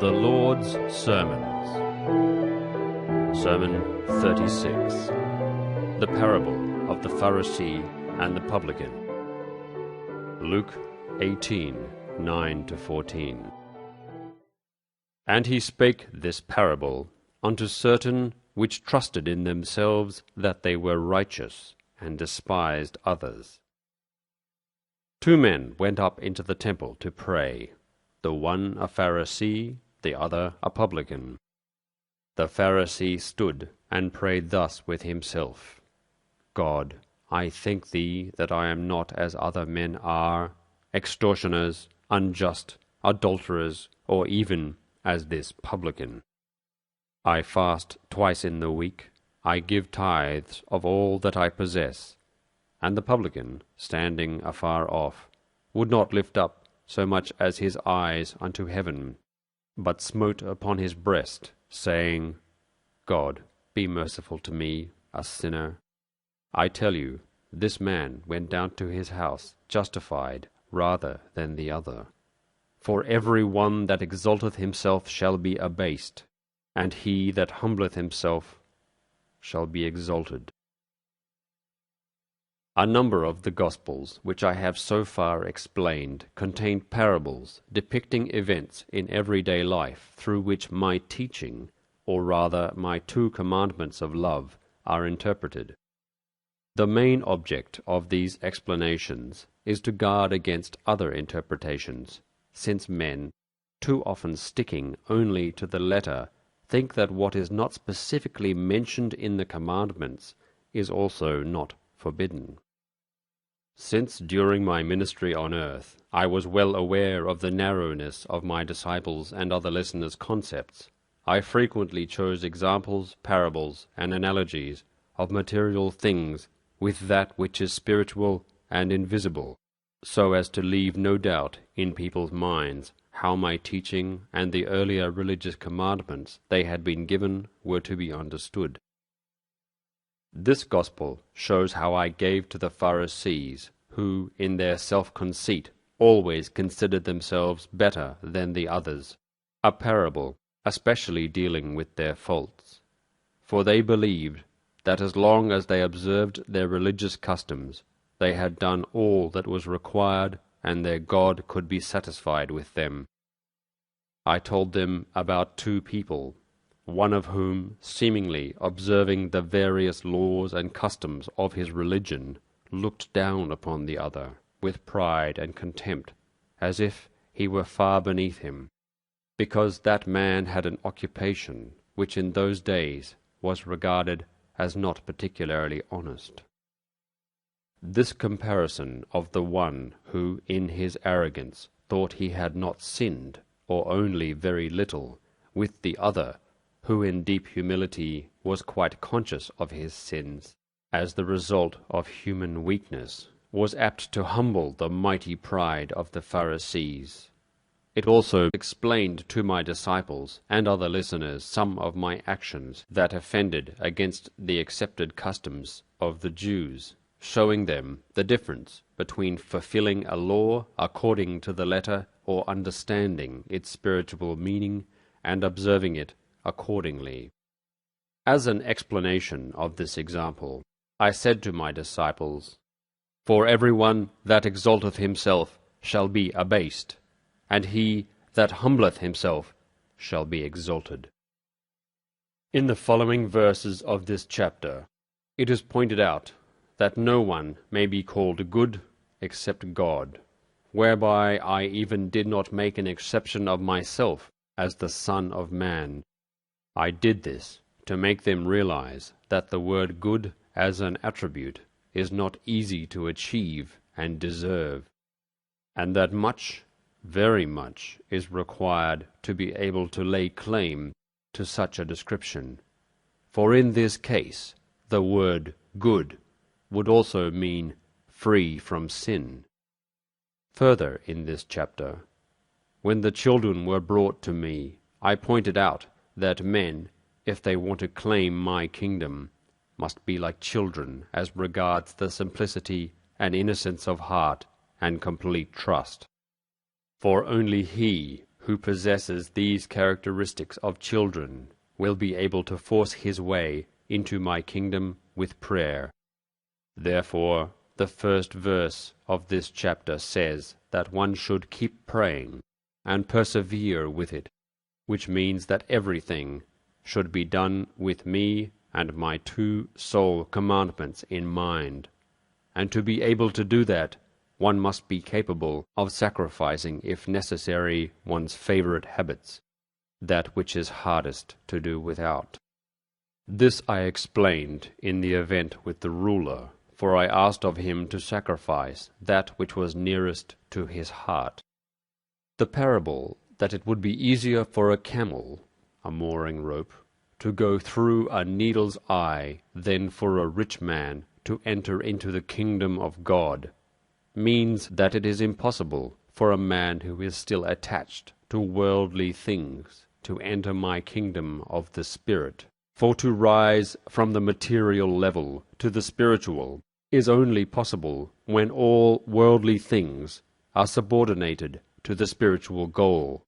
The Lord's Sermons. Sermon 36. The Parable of the Pharisee and the Publican. Luke 18:9-14. And he spake this parable unto certain which trusted in themselves that they were righteous, and despised others. 2 men went up into the temple to pray, the one a Pharisee, the other a publican. The Pharisee stood and prayed thus with himself, God, I thank thee that I am not as other men are, extortioners, unjust, adulterers, or even as this publican. I fast twice in the week, I give tithes of all that I possess. And the publican, standing afar off, would not lift up so much as his eyes unto heaven, but smote upon his breast, saying, God, be merciful to me, a sinner. I tell you, this man went down to his house justified rather than the other. For every one that exalteth himself shall be abased, and he that humbleth himself shall be exalted. A number of the Gospels which I have so far explained contain parables depicting events in everyday life through which my teaching, or rather my 2 commandments of love, are interpreted. The main object of these explanations is to guard against other interpretations, since men, too often sticking only to the letter, think that what is not specifically mentioned in the commandments is also not forbidden. Since during my ministry on earth I was well aware of the narrowness of my disciples' and other listeners' concepts, I frequently chose examples, parables, and analogies of material things with that which is spiritual and invisible, so as to leave no doubt in people's minds how my teaching and the earlier religious commandments they had been given were to be understood. This gospel shows how I gave to the Pharisees, who, in their self-conceit, always considered themselves better than the others, a parable especially dealing with their faults. For they believed that as long as they observed their religious customs, they had done all that was required, and their God could be satisfied with them. I told them about 2 people, one of whom, seemingly observing the various laws and customs of his religion, looked down upon the other with pride and contempt, as if he were far beneath him, because that man had an occupation which in those days was regarded as not particularly honest. This comparison of the one who, in his arrogance, thought he had not sinned, or only very little, with the other, who in deep humility was quite conscious of his sins, as the result of human weakness, was apt to humble the mighty pride of the Pharisees. It also explained to my disciples and other listeners some of my actions that offended against the accepted customs of the Jews, showing them the difference between fulfilling a law according to the letter or understanding its spiritual meaning and observing it accordingly. As an explanation of this example, I said to my disciples, For every one that exalteth himself shall be abased, and he that humbleth himself shall be exalted. In the following verses of this chapter, it is pointed out that no one may be called good except God, whereby I even did not make an exception of myself as the Son of Man. I did this to make them realize that the word good as an attribute is not easy to achieve and deserve, and that much, very much, is required to be able to lay claim to such a description. For in this case, the word good would also mean free from sin. Further in this chapter, when the children were brought to me, I pointed out that men, if they want to claim my kingdom, must be like children as regards the simplicity and innocence of heart and complete trust. For only he who possesses these characteristics of children will be able to force his way into my kingdom with prayer. Therefore, the first verse of this chapter says that one should keep praying and persevere with it, which means that everything should be done with me and my two sole commandments in mind. And to be able to do that, one must be capable of sacrificing, if necessary, one's favorite habits, that which is hardest to do without. This I explained in the event with the ruler, for I asked of him to sacrifice that which was nearest to his heart. The parable that it would be easier for a camel, a mooring rope, to go through a needle's eye than for a rich man to enter into the kingdom of God, means that it is impossible for a man who is still attached to worldly things to enter my kingdom of the Spirit. For to rise from the material level to the spiritual is only possible when all worldly things are subordinated to the spiritual goal.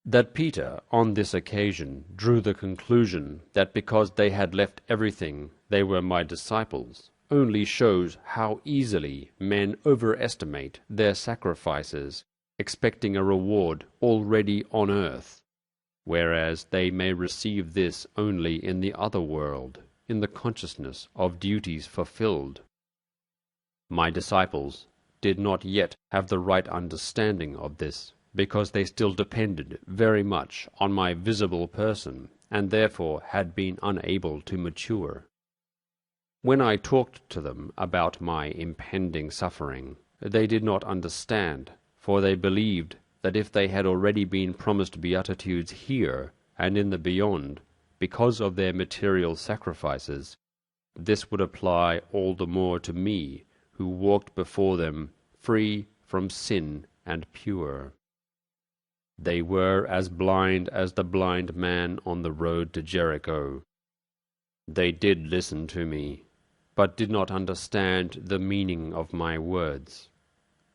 That Peter, on this occasion, drew the conclusion that because they had left everything they were my disciples, only shows how easily men overestimate their sacrifices, expecting a reward already on earth, whereas they may receive this only in the other world, in the consciousness of duties fulfilled. My disciples did not yet have the right understanding of this, because they still depended very much on my visible person, and therefore had been unable to mature. When I talked to them about my impending suffering, they did not understand, for they believed that if they had already been promised beatitudes here and in the beyond, because of their material sacrifices, this would apply all the more to me, who walked before them free from sin and pure. They were as blind as the blind man on the road to Jericho. They did listen to me, but did not understand the meaning of my words.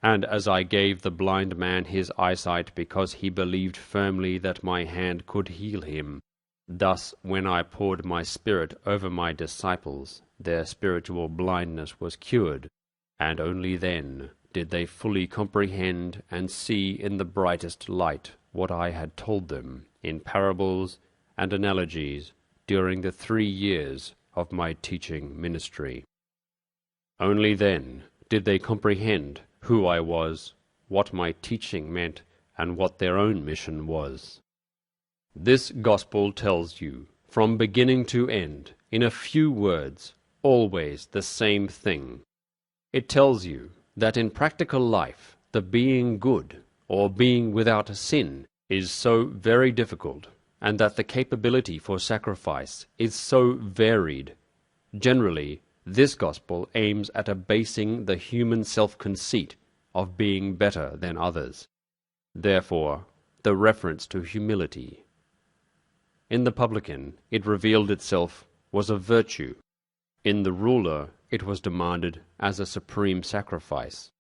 And as I gave the blind man his eyesight because he believed firmly that my hand could heal him, thus when I poured my Spirit over my disciples, their spiritual blindness was cured, and only then did they fully comprehend and see in the brightest light what I had told them in parables and analogies during the 3 years of my teaching ministry. Only then did they comprehend who I was, what my teaching meant, and what their own mission was. This gospel tells you, from beginning to end, in a few words, always the same thing. It tells you that in practical life, the being good, or being without sin, is so very difficult, and that the capability for sacrifice is so varied. Generally, this gospel aims at abasing the human self-conceit of being better than others. Therefore, the reference to humility. In the publican, it revealed itself was a virtue. In the ruler, it was demanded as a supreme sacrifice.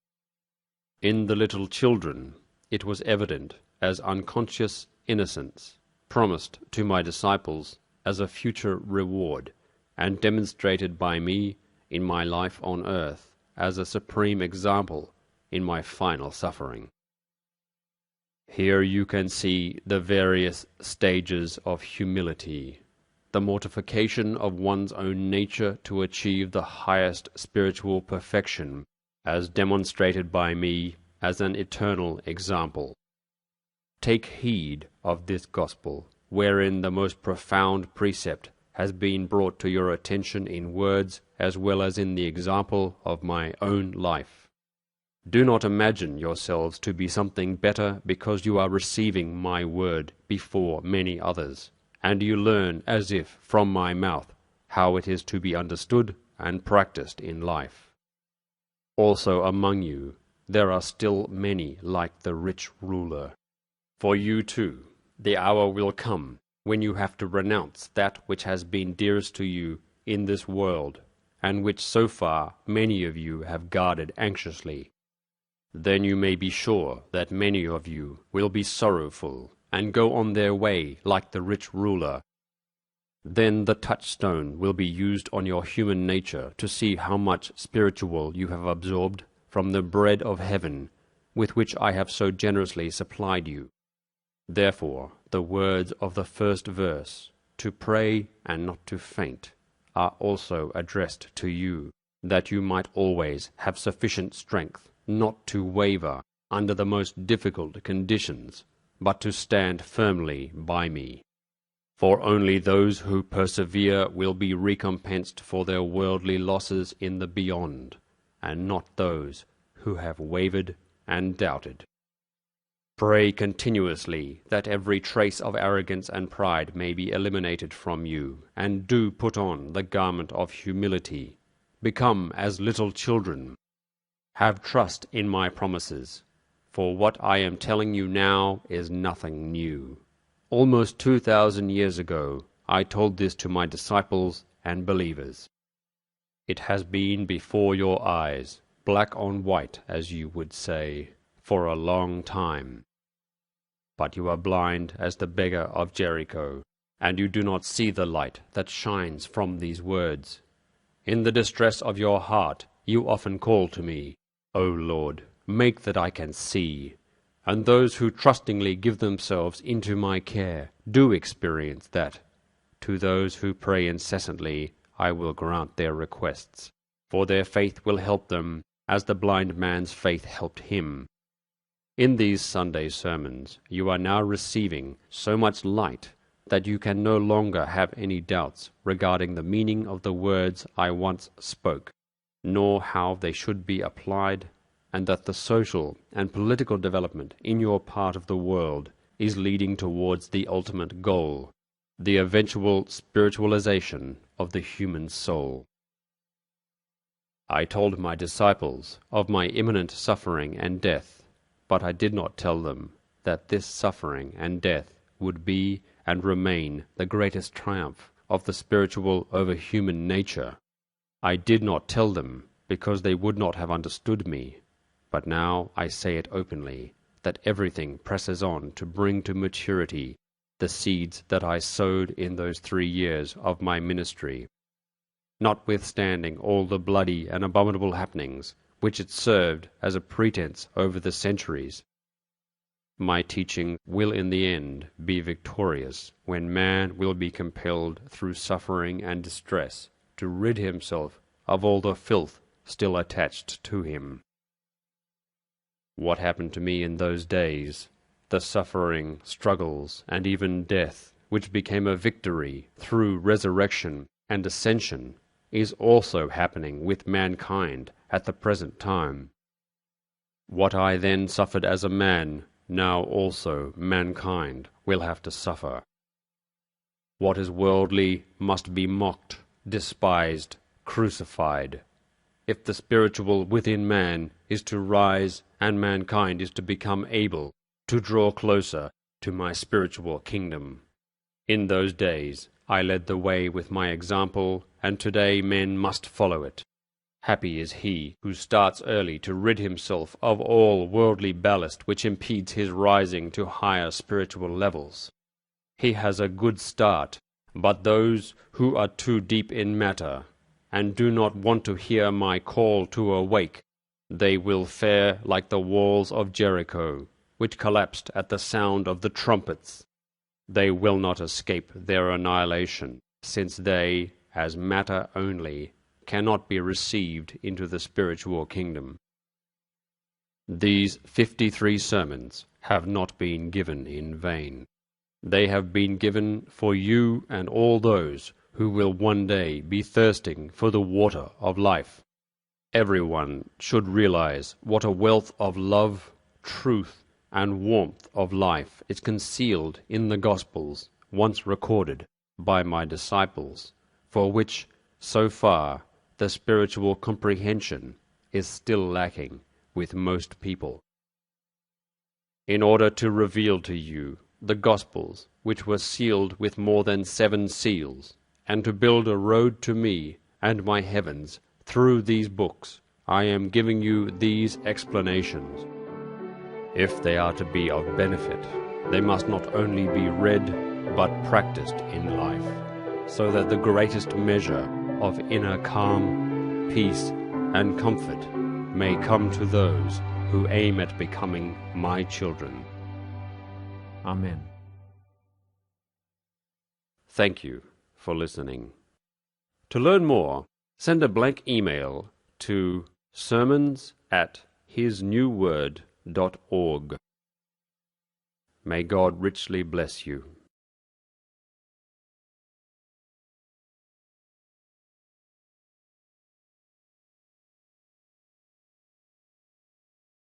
In the little children, it was evident as unconscious innocence, promised to my disciples as a future reward, and demonstrated by me in my life on earth as a supreme example in my final suffering. Here you can see the various stages of humility, the mortification of one's own nature to achieve the highest spiritual perfection, as demonstrated by me as an eternal example. Take heed of this gospel, wherein the most profound precept has been brought to your attention in words as well as in the example of my own life. Do not imagine yourselves to be something better because you are receiving my word before many others, and you learn as if from my mouth how it is to be understood and practiced in life. Also among you there are still many like the rich ruler. For you too, the hour will come when you have to renounce that which has been dearest to you in this world, and which so far many of you have guarded anxiously. Then you may be sure that many of you will be sorrowful, and go on their way like the rich ruler. Then the touchstone will be used on your human nature to see how much spiritual you have absorbed from the bread of heaven, with which I have so generously supplied you. Therefore, the words of the first verse, to pray and not to faint, are also addressed to you, that you might always have sufficient strength not to waver under the most difficult conditions, but to stand firmly by me. For only those who persevere will be recompensed for their worldly losses in the beyond, and not those who have wavered and doubted. Pray continuously that every trace of arrogance and pride may be eliminated from you, and do put on the garment of humility. Become as little children. Have trust in my promises, for what I am telling you now is nothing new. Almost 2,000 years ago, I told this to my disciples and believers. It has been before your eyes, black on white, as you would say, for a long time. But you are blind as the beggar of Jericho, and you do not see the light that shines from these words. In the distress of your heart you often call to me, O Lord, make that I can see. And those who trustingly give themselves into my care do experience that. To those who pray incessantly I will grant their requests, for their faith will help them, as the blind man's faith helped him. In these Sunday sermons you are now receiving so much light that you can no longer have any doubts regarding the meaning of the words I once spoke, nor how they should be applied, and that the social and political development in your part of the world is leading towards the ultimate goal, the eventual spiritualization of the human soul. I told my disciples of my imminent suffering and death, but I did not tell them that this suffering and death would be and remain the greatest triumph of the spiritual over human nature. I did not tell them because they would not have understood me, but now I say it openly, that everything presses on to bring to maturity the seeds that I sowed in those 3 years of my ministry. Notwithstanding all the bloody and abominable happenings which it served as a pretense over the centuries, my teaching will in the end be victorious when man will be compelled through suffering and distress to rid himself of all the filth still attached to him. What happened to me in those days, the suffering, struggles, and even death, which became a victory through resurrection and ascension, is also happening with mankind at the present time. What I then suffered as a man, now also mankind will have to suffer. What is worldly must be mocked, despised, crucified, if the spiritual within man is to rise and mankind is to become able to draw closer to my spiritual kingdom. In those days I led the way with my example, and today men must follow it. Happy is he who starts early to rid himself of all worldly ballast which impedes his rising to higher spiritual levels. He has a good start, but those who are too deep in matter and do not want to hear my call to awake, they will fare like the walls of Jericho, which collapsed at the sound of the trumpets. They will not escape their annihilation, since they, as matter only, cannot be received into the spiritual kingdom. These 53 sermons have not been given in vain. They have been given for you and all those who will one day be thirsting for the water of life. Everyone should realize what a wealth of love, truth, and warmth of life is concealed in the Gospels once recorded by my disciples, for which, so far, the spiritual comprehension is still lacking with most people. In order to reveal to you the Gospels, which were sealed with more than 7 seals, and to build a road to me and my heavens through these books, I am giving you these explanations. If they are to be of benefit, they must not only be read, but practiced in life, so that the greatest measure of inner calm, peace, and comfort may come to those who aim at becoming my children. Amen. Thank you for listening. To learn more, send a blank email to sermons@hisnewword.org. May God richly bless you.